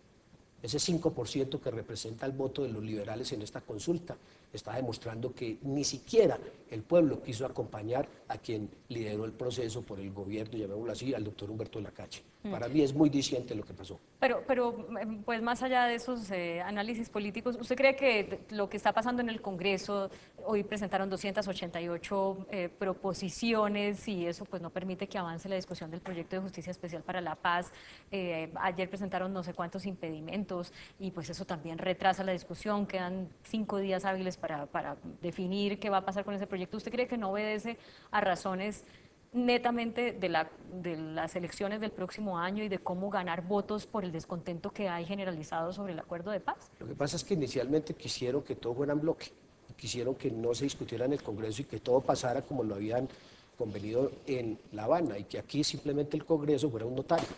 Ese 5% que representa el voto de los liberales en esta consulta está demostrando que ni siquiera el pueblo quiso acompañar a quien lideró el proceso por el gobierno, llamémoslo así, al doctor Humberto de la Calle. Para mí es muy diciente lo que pasó. Pero pues más allá de esos análisis políticos, ¿usted cree que lo que está pasando en el Congreso, hoy presentaron 288 proposiciones y eso pues no permite que avance la discusión del proyecto de justicia especial para la paz? Ayer presentaron no sé cuántos impedimentos, votos y pues eso también retrasa la discusión, quedan 5 días hábiles para definir qué va a pasar con ese proyecto. ¿Usted cree que no obedece a razones netamente de las elecciones del próximo año y de cómo ganar votos por el descontento que hay generalizado sobre el acuerdo de paz? Lo que pasa es que inicialmente quisieron que todo fuera en bloque, quisieron que no se discutiera en el Congreso y que todo pasara como lo habían convenido en La Habana y que aquí simplemente el Congreso fuera un notario.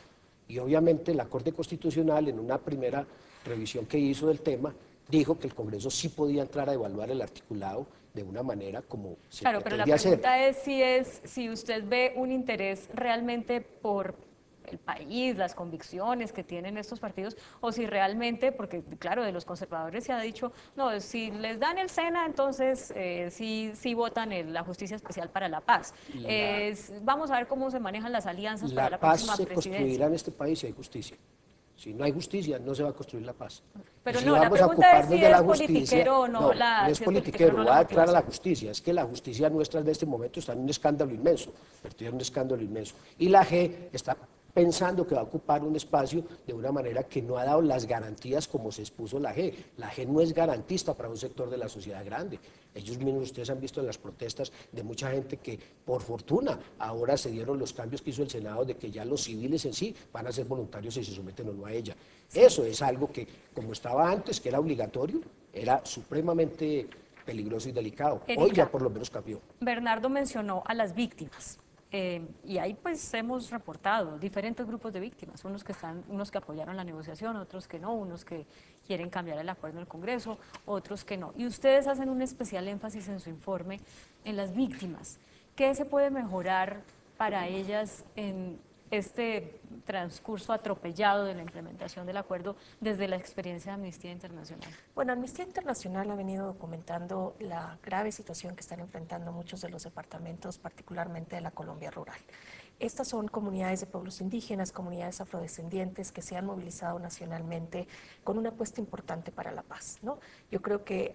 Y obviamente la Corte Constitucional, en una primera revisión que hizo del tema, dijo que el Congreso sí podía entrar a evaluar el articulado de una manera como se Claro, pero la pretendía pregunta es si usted ve un interés realmente por el país, las convicciones que tienen estos partidos, o si realmente, porque claro, de los conservadores se ha dicho, no, si les dan el SENA, entonces sí votan la Justicia Especial para la Paz. Vamos a ver cómo se manejan las alianzas para la próxima presidencia. La paz se construirá en este país si hay justicia. Si no hay justicia, no se va a construir la paz. Pero si no, vamos la pregunta es si es politiquero o no. No es politiquero, va a entrar a la justicia. Es que la justicia nuestra de este momento está en un escándalo inmenso, perdió un escándalo inmenso. Y la G está pensando que va a ocupar un espacio de una manera que no ha dado las garantías como se expuso la G. La G no es garantista para un sector de la sociedad grande. Ellos mismos, ustedes han visto en las protestas de mucha gente que, por fortuna, ahora se dieron los cambios que hizo el Senado de que ya los civiles en sí van a ser voluntarios si se someten o no a ella. Eso es algo que, como estaba antes, que era obligatorio, era supremamente peligroso y delicado. Hoy ya por lo menos cambió. Bernardo mencionó a las víctimas. Y ahí pues hemos reportado diferentes grupos de víctimas, unos que apoyaron la negociación, otros que no, unos que quieren cambiar el acuerdo en el Congreso, otros que no. Y ustedes hacen un especial énfasis en su informe en las víctimas. ¿Qué se puede mejorar para ellas en este transcurso atropellado de la implementación del acuerdo desde la experiencia de Amnistía Internacional? Bueno, Amnistía Internacional ha venido documentando la grave situación que están enfrentando muchos de los departamentos, particularmente de la Colombia rural. Estas son comunidades de pueblos indígenas, comunidades afrodescendientes que se han movilizado nacionalmente con una apuesta importante para la paz, ¿no? Yo creo que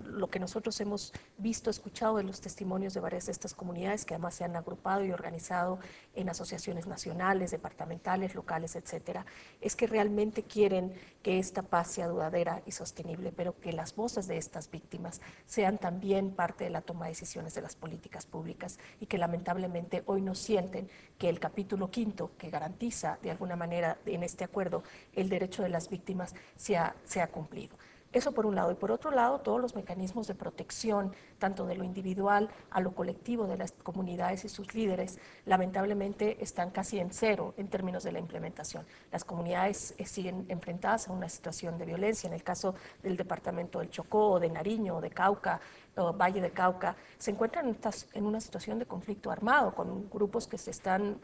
lo que nosotros hemos visto, escuchado de los testimonios de varias de estas comunidades que además se han agrupado y organizado en asociaciones nacionales, departamentales, locales, etcétera, es que realmente quieren que esta paz sea duradera y sostenible, pero que las voces de estas víctimas sean también parte de la toma de decisiones de las políticas públicas y que lamentablemente hoy no sienten que el capítulo 5, que garantiza de alguna manera en este acuerdo el derecho de las víctimas, sea cumplido. Eso por un lado. Y por otro lado, todos los mecanismos de protección, tanto de lo individual a lo colectivo de las comunidades y sus líderes, lamentablemente están casi en cero en términos de la implementación. Las comunidades siguen enfrentadas a una situación de violencia. En el caso del departamento del Chocó, o de Nariño, o de Cauca, o Valle de Cauca, se encuentran en una situación de conflicto armado, con grupos que se están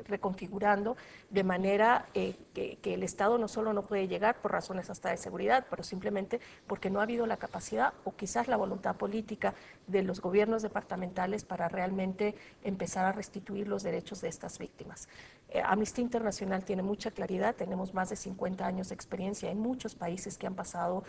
reconfigurando de manera que el Estado no solo no puede llegar por razones hasta de seguridad, pero simplemente porque no ha habido la capacidad o quizás la voluntad política de los gobiernos departamentales para realmente empezar a restituir los derechos de estas víctimas. Amnistía Internacional tiene mucha claridad, tenemos más de 50 años de experiencia en muchos países que han pasado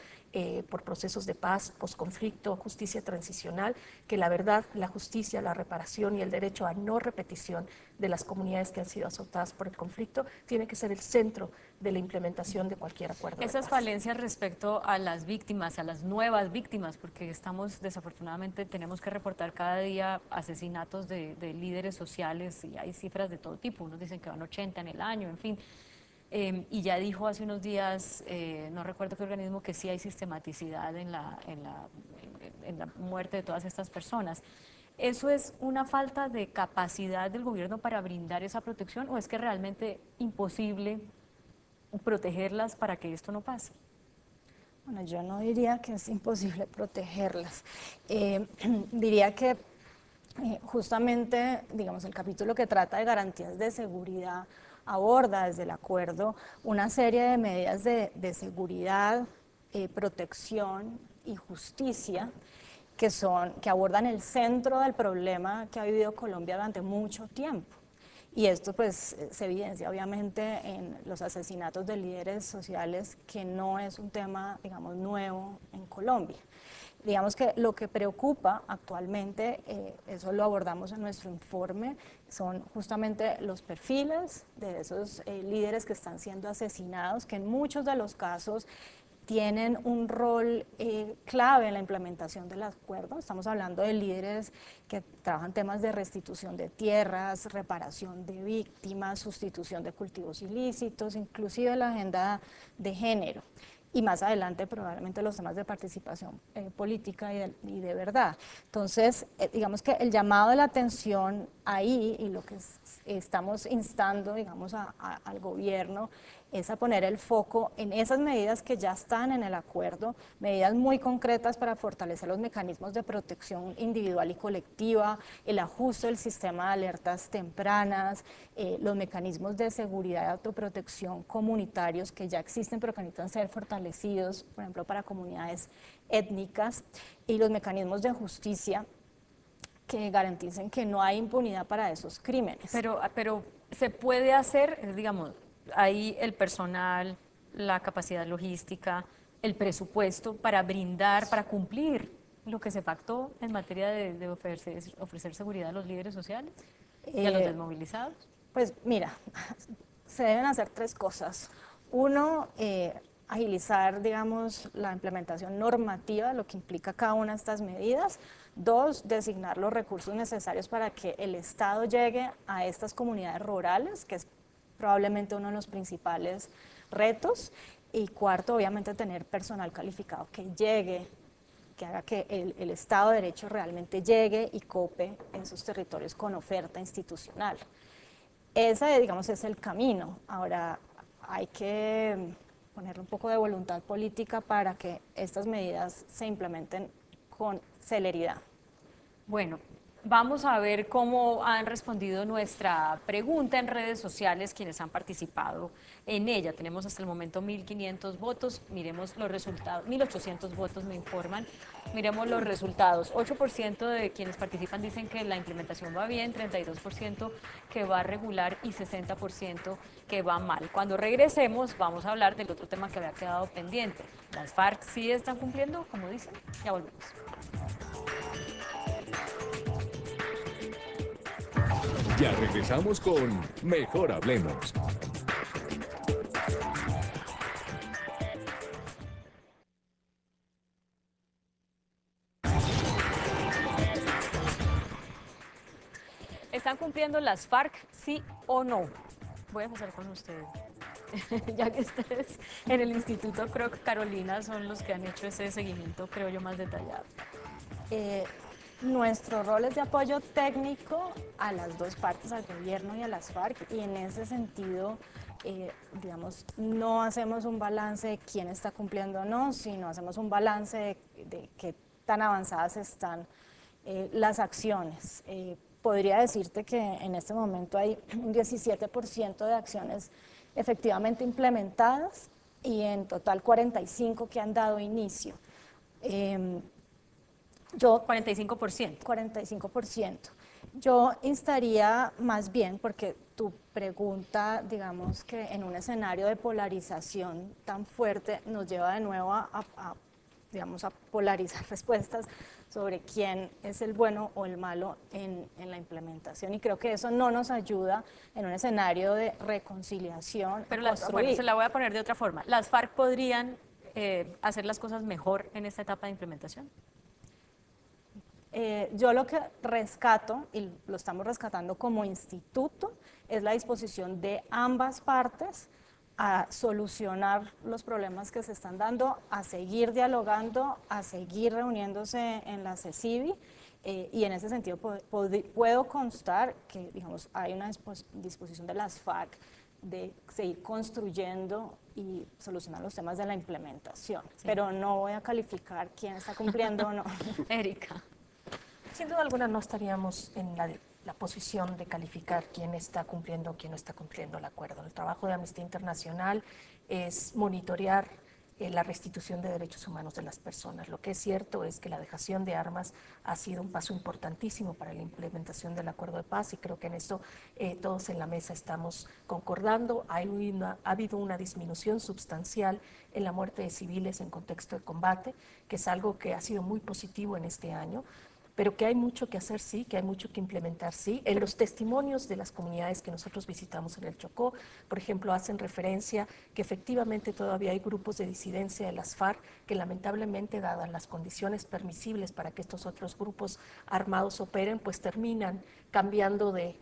por procesos de paz, posconflicto, justicia transicional, que la verdad, la justicia, la reparación y el derecho a no repetición de las comunidades que han sido azotadas por el conflicto tiene que ser el centro de la implementación de cualquier acuerdo de Esas paz. falencias respecto a las víctimas, a las nuevas víctimas, porque desafortunadamente tenemos que reportar cada día asesinatos de líderes sociales y hay cifras de todo tipo, unos dicen que van 80 en el año, en fin. Y ya dijo hace unos días, no recuerdo qué organismo, que sí hay sistematicidad en la muerte de todas estas personas. ¿Eso es una falta de capacidad del gobierno para brindar esa protección o es que realmente imposible protegerlas para que esto no pase? Bueno, yo no diría que es imposible protegerlas. Diría que justamente, digamos, el capítulo que trata de garantías de seguridad aborda desde el acuerdo una serie de medidas de seguridad, protección y justicia que abordan el centro del problema que ha vivido Colombia durante mucho tiempo. Y esto pues se evidencia obviamente en los asesinatos de líderes sociales, que no es un tema, digamos, nuevo en Colombia. Digamos que lo que preocupa actualmente, eso lo abordamos en nuestro informe, son justamente los perfiles de esos líderes que están siendo asesinados, que en muchos de los casos tienen un rol clave en la implementación del acuerdo. Estamos hablando de líderes que trabajan temas de restitución de tierras, reparación de víctimas, sustitución de cultivos ilícitos, inclusive la agenda de género. Y más adelante probablemente los temas de participación política y de verdad. Entonces, digamos que el llamado de la atención ahí y lo que estamos instando, digamos, al gobierno es a poner el foco en esas medidas que ya están en el acuerdo, medidas muy concretas para fortalecer los mecanismos de protección individual y colectiva, el ajuste del sistema de alertas tempranas, los mecanismos de seguridad y autoprotección comunitarios que ya existen pero que necesitan ser fortalecidos, por ejemplo, para comunidades étnicas, y los mecanismos de justicia que garanticen que no hay impunidad para esos crímenes. Pero se puede hacer, digamos, hay el personal, la capacidad logística, el presupuesto para brindar, para cumplir lo que se pactó en materia de ofrecer seguridad a los líderes sociales y a los desmovilizados. Pues mira, se deben hacer tres cosas. Uno, agilizar, digamos, la implementación normativa, lo que implica cada una de estas medidas. Dos, designar los recursos necesarios para que el Estado llegue a estas comunidades rurales, que es probablemente uno de los principales retos. Y cuarto, obviamente, tener personal calificado que llegue, que haga que el Estado de Derecho realmente llegue y cope en esos territorios con oferta institucional. Ese, digamos, es el camino. Ahora, hay que poner un poco de voluntad política para que estas medidas se implementen con celeridad. Bueno, vamos a ver cómo han respondido nuestra pregunta en redes sociales, quienes han participado en ella. Tenemos hasta el momento 1.500 votos, miremos los resultados, 1.800 votos me informan, miremos los resultados. 8% de quienes participan dicen que la implementación va bien, 32% que va regular y 60% que va mal. Cuando regresemos vamos a hablar del otro tema que había quedado pendiente. ¿Las FARC sí están cumpliendo, como dicen? Ya volvemos. Ya regresamos con Mejor Hablemos. ¿Están cumpliendo las FARC, sí o no? Voy a empezar con ustedes. Ya que ustedes en el Instituto Kroc, Carolina, son los que han hecho ese seguimiento, creo yo, más detallado. Nuestro rol es de apoyo técnico a las dos partes, al gobierno y a las FARC, y en ese sentido, digamos, no hacemos un balance de quién está cumpliendo o no, sino hacemos un balance de qué tan avanzadas están las acciones. Podría decirte que en este momento hay un 17% de acciones efectivamente implementadas y en total 45 que han dado inicio. 45%. 45%. Yo instaría más bien, porque tu pregunta, digamos que en un escenario de polarización tan fuerte, nos lleva de nuevo digamos, a polarizar respuestas sobre quién es el bueno o el malo en la implementación. Y creo que eso no nos ayuda en un escenario de reconciliación. Pero bueno, se la voy a poner de otra forma. ¿Las FARC podrían hacer las cosas mejor en esta etapa de implementación? Yo lo que rescato, y lo estamos rescatando como instituto, es la disposición de ambas partes a solucionar los problemas que se están dando, a seguir dialogando, a seguir reuniéndose en la CECIBI, y en ese sentido puedo constar que, digamos, hay una disposición de las FARC de seguir construyendo y solucionar los temas de la implementación, sí. Pero no voy a calificar quién está cumpliendo o no. Erika. Sin duda alguna no estaríamos en la posición de calificar quién está cumpliendo o quién no está cumpliendo el acuerdo. El trabajo de Amnistía Internacional es monitorear la restitución de derechos humanos de las personas. Lo que es cierto es que la dejación de armas ha sido un paso importantísimo para la implementación del acuerdo de paz y creo que en esto todos en la mesa estamos concordando. Ha habido una disminución sustancial en la muerte de civiles en contexto de combate, que es algo que ha sido muy positivo en este año, pero que hay mucho que hacer, sí, que hay mucho que implementar, sí. En los testimonios de las comunidades que nosotros visitamos en el Chocó, por ejemplo, hacen referencia que efectivamente todavía hay grupos de disidencia de las FARC que lamentablemente, dadas las condiciones permisibles para que estos otros grupos armados operen, pues terminan cambiando de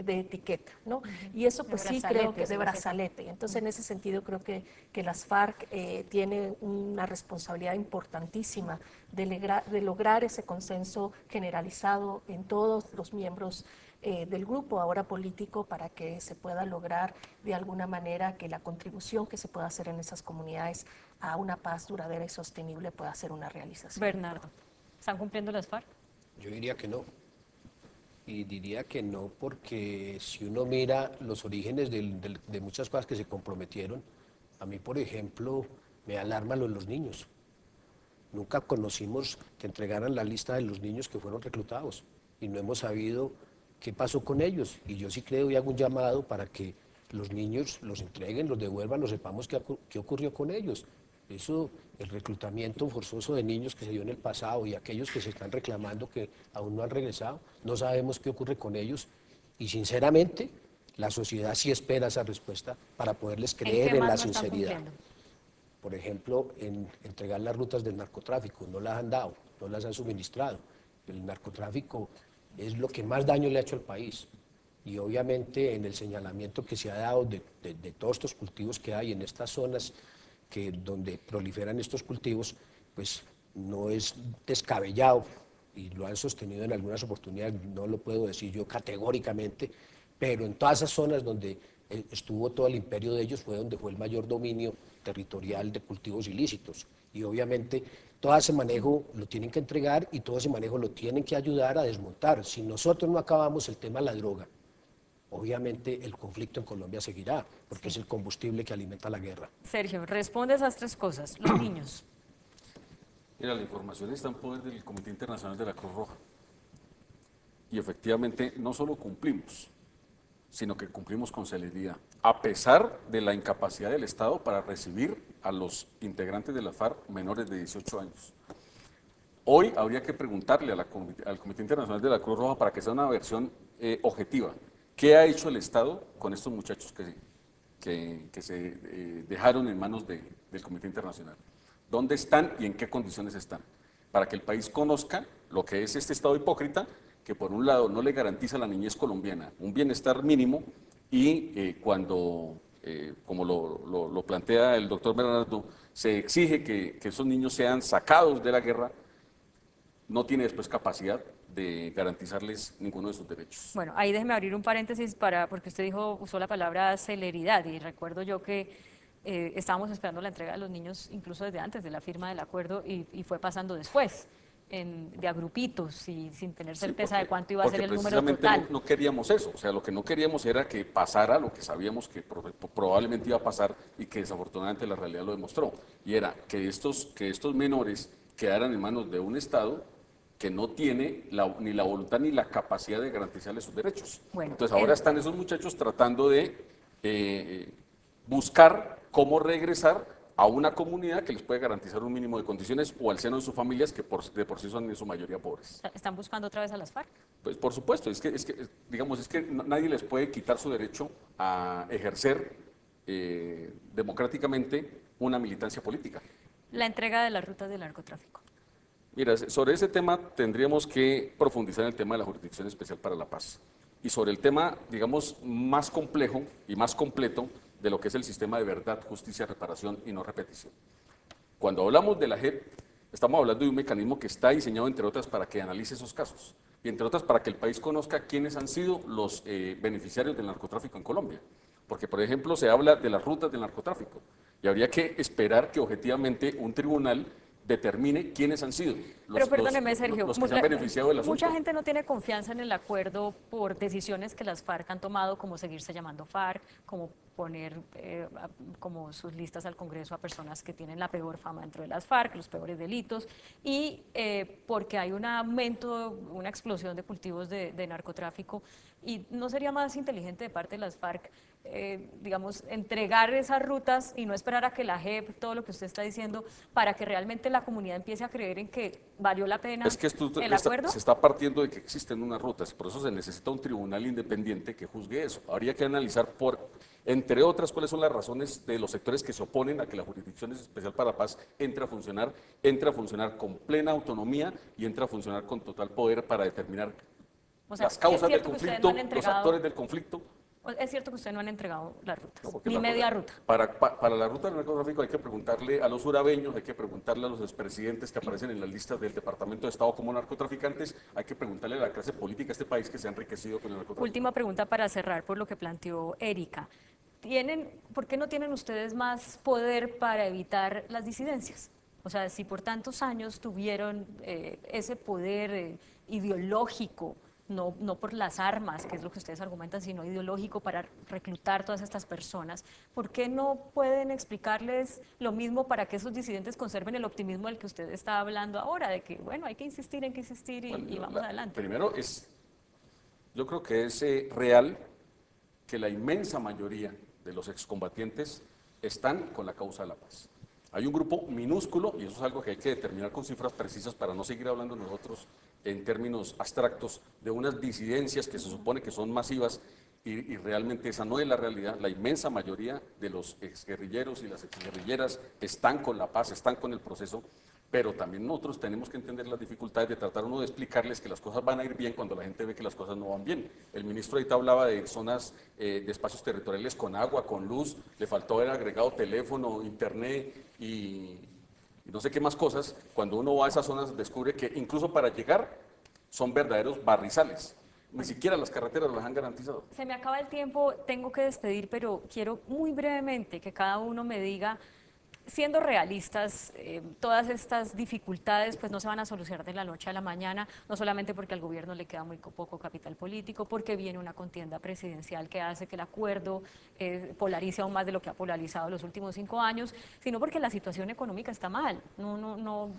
etiqueta, ¿no? Y eso pues sí creo que es de brazalete. Entonces en ese sentido creo que las FARC tiene una responsabilidad importantísima de lograr ese consenso generalizado en todos los miembros del grupo ahora político para que se pueda lograr de alguna manera que la contribución que se pueda hacer en esas comunidades a una paz duradera y sostenible pueda ser una realización. Bernardo, ¿están cumpliendo las FARC? Yo diría que no. Y diría que no porque si uno mira los orígenes de muchas cosas que se comprometieron, a mí, por ejemplo, me alarma lo de los niños. Nunca conocimos que entregaran la lista de los niños que fueron reclutados y no hemos sabido qué pasó con ellos. Y yo sí creo y hago un llamado para que los niños los entreguen, los devuelvan, no sepamos qué ocurrió con ellos. Eso, el reclutamiento forzoso de niños que se dio en el pasado y aquellos que se están reclamando que aún no han regresado, no sabemos qué ocurre con ellos y sinceramente la sociedad sí espera esa respuesta para poderles creer en la sinceridad. Por ejemplo, en entregar las rutas del narcotráfico, no las han dado, no las han suministrado. El narcotráfico es lo que más daño le ha hecho al país y obviamente en el señalamiento que se ha dado de todos estos cultivos que hay en estas zonas donde proliferan estos cultivos, pues no es descabellado y lo han sostenido en algunas oportunidades, no lo puedo decir yo categóricamente, pero en todas esas zonas donde estuvo todo el imperio de ellos fue donde fue el mayor dominio territorial de cultivos ilícitos y obviamente todo ese manejo lo tienen que entregar y todo ese manejo lo tienen que ayudar a desmontar. Si nosotros no acabamos el tema de la droga, obviamente el conflicto en Colombia seguirá, porque es el combustible que alimenta la guerra. Sergio, responde esas tres cosas. Los niños. Mira, la información está en poder del Comité Internacional de la Cruz Roja. Y efectivamente no solo cumplimos, sino que cumplimos con celeridad, a pesar de la incapacidad del Estado para recibir a los integrantes de la FARC menores de 18 años. Hoy habría que preguntarle al Comité Internacional de la Cruz Roja para que sea una versión objetiva. ¿Qué ha hecho el Estado con estos muchachos que se dejaron en manos del Comité Internacional? ¿Dónde están y en qué condiciones están? Para que el país conozca lo que es este Estado hipócrita, que por un lado no le garantiza a la niñez colombiana un bienestar mínimo y cuando, como lo plantea el doctor Bernardo, se exige que esos niños sean sacados de la guerra, no tiene después capacidad de garantizarles ninguno de sus derechos. Bueno, ahí déjeme abrir un paréntesis porque usted usó la palabra celeridad y recuerdo yo que estábamos esperando la entrega de los niños incluso desde antes de la firma del acuerdo y fue pasando después, de a grupitos y sin tener certeza de cuánto iba a ser el número total. No queríamos eso, o sea, lo que no queríamos era que pasara lo que sabíamos que probablemente iba a pasar y que desafortunadamente la realidad lo demostró, y era que estos menores quedaran en manos de un Estado que no tiene ni la voluntad ni la capacidad de garantizarles sus derechos. Bueno, entonces ahora están esos muchachos tratando de buscar cómo regresar a una comunidad que les puede garantizar un mínimo de condiciones o al seno de sus familias que de por sí son en su mayoría pobres. ¿Están buscando otra vez a las FARC? Pues por supuesto, es que nadie les puede quitar su derecho a ejercer democráticamente una militancia política. La entrega de las rutas del narcotráfico. Mira, sobre ese tema tendríamos que profundizar en el tema de la Jurisdicción Especial para la Paz y sobre el tema, digamos, más complejo y más completo de lo que es el sistema de verdad, justicia, reparación y no repetición. Cuando hablamos de la JEP, estamos hablando de un mecanismo que está diseñado, entre otras, para que analice esos casos y, entre otras, para que el país conozca quiénes han sido los beneficiarios del narcotráfico en Colombia. Porque, por ejemplo, se habla de las rutas del narcotráfico y habría que esperar que objetivamente un tribunal determine quiénes han sido Pero perdóneme, Sergio, los que se han beneficiado del asunto. mucha gente no tiene confianza en el acuerdo por decisiones que las FARC han tomado, como seguirse llamando FARC, como poner como sus listas al Congreso a personas que tienen la peor fama dentro de las FARC, los peores delitos, y porque hay un aumento, una explosión de cultivos de narcotráfico, y no sería más inteligente de parte de las FARC, digamos, entregar esas rutas y no esperar a que la JEP, todo lo que usted está diciendo, para que realmente la comunidad empiece a creer en que valió la pena es que el acuerdo? Se está partiendo de que existen unas rutas, por eso se necesita un tribunal independiente que juzgue eso. Habría que analizar, entre otras, cuáles son las razones de los sectores que se oponen a que la Jurisdicción Especial para la Paz entre a funcionar con plena autonomía y entre a funcionar con total poder para determinar las causas del conflicto, los actores del conflicto. Es cierto que ustedes no han entregado las rutas, No, ni media ruta. Para la ruta del narcotráfico hay que preguntarle a los urabeños, hay que preguntarle a los expresidentes que aparecen en las listas del Departamento de Estado como narcotraficantes, hay que preguntarle a la clase política de este país que se ha enriquecido con el narcotráfico. Última pregunta para cerrar por lo que planteó Erika. ¿Por qué no tienen ustedes más poder para evitar las disidencias? O sea, si por tantos años tuvieron ese poder ideológico, no por las armas, que es lo que ustedes argumentan, sino ideológico para reclutar todas estas personas, ¿por qué no pueden explicarles lo mismo para que esos disidentes conserven el optimismo del que usted está hablando ahora, de que, bueno, hay que insistir y vamos adelante? Primero, yo creo que es real que la inmensa mayoría de los excombatientes están con la causa de la paz. Hay un grupo minúsculo, y eso es algo que hay que determinar con cifras precisas para no seguir hablando nosotros en términos abstractos de unas disidencias que se supone que son masivas y realmente esa no es la realidad. La inmensa mayoría de los exguerrilleros y las exguerrilleras están con la paz, están con el proceso, pero también nosotros tenemos que entender las dificultades de tratar uno de explicarles que las cosas van a ir bien cuando la gente ve que las cosas no van bien. El ministro ahorita hablaba de zonas, de espacios territoriales con agua, con luz, le faltó haber agregado teléfono, internet y no sé qué más cosas. Cuando uno va a esas zonas descubre que incluso para llegar son verdaderos barrizales. Ni siquiera las carreteras las han garantizado. Se me acaba el tiempo, tengo que despedir, pero quiero muy brevemente que cada uno me diga, siendo realistas, todas estas dificultades pues no se van a solucionar de la noche a la mañana, no solamente porque al gobierno le queda muy poco capital político, porque viene una contienda presidencial que hace que el acuerdo polarice aún más de lo que ha polarizado los últimos 5 años, sino porque la situación económica está mal. No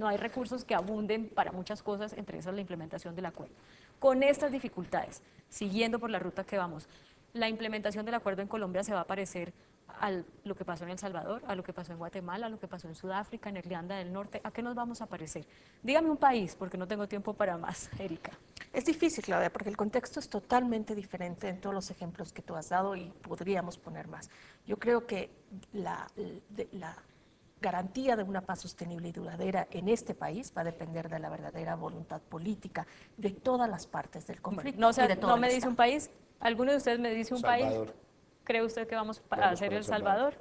hay recursos que abunden para muchas cosas, entre esas la implementación del acuerdo. Con estas dificultades, siguiendo por la ruta que vamos, la implementación del acuerdo en Colombia se va a parecer a lo que pasó en El Salvador, a lo que pasó en Guatemala, a lo que pasó en Sudáfrica, en Irlanda del Norte. ¿A qué nos vamos a parecer? Dígame un país, porque no tengo tiempo para más, Erika. Es difícil, Claudia, porque el contexto es totalmente diferente en todos los ejemplos que tú has dado y podríamos poner más. Yo creo que la garantía de una paz sostenible y duradera en este país va a depender de la verdadera voluntad política de todas las partes del conflicto. Bueno, no me dice un país. ¿Alguno de ustedes me dice un Salvador. país? ¿Cree usted que vamos a hacer El Salvador?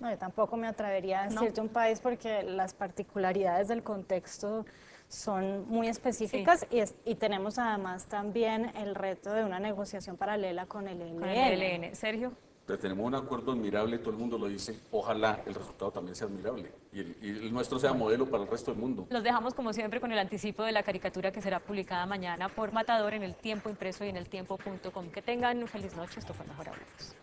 No, yo tampoco me atrevería a decirte un país porque las particularidades del contexto son muy específicas y tenemos además también el reto de una negociación paralela con el ELN. Con el ELN. Sergio. Pero tenemos un acuerdo admirable, todo el mundo lo dice, ojalá el resultado también sea admirable y el nuestro sea modelo para el resto del mundo. Los dejamos como siempre con el anticipo de la caricatura que será publicada mañana por Matador en El Tiempo Impreso y en eltiempo.com. Que tengan una feliz noche, esto fue Mejor Hablemos.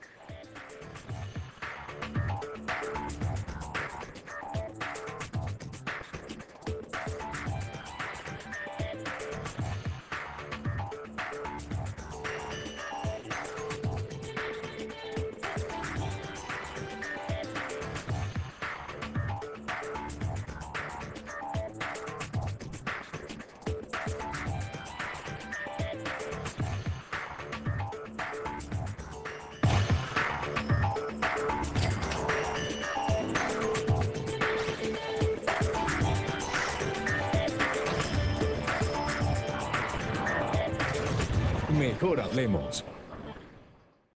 Mejor Hablemos.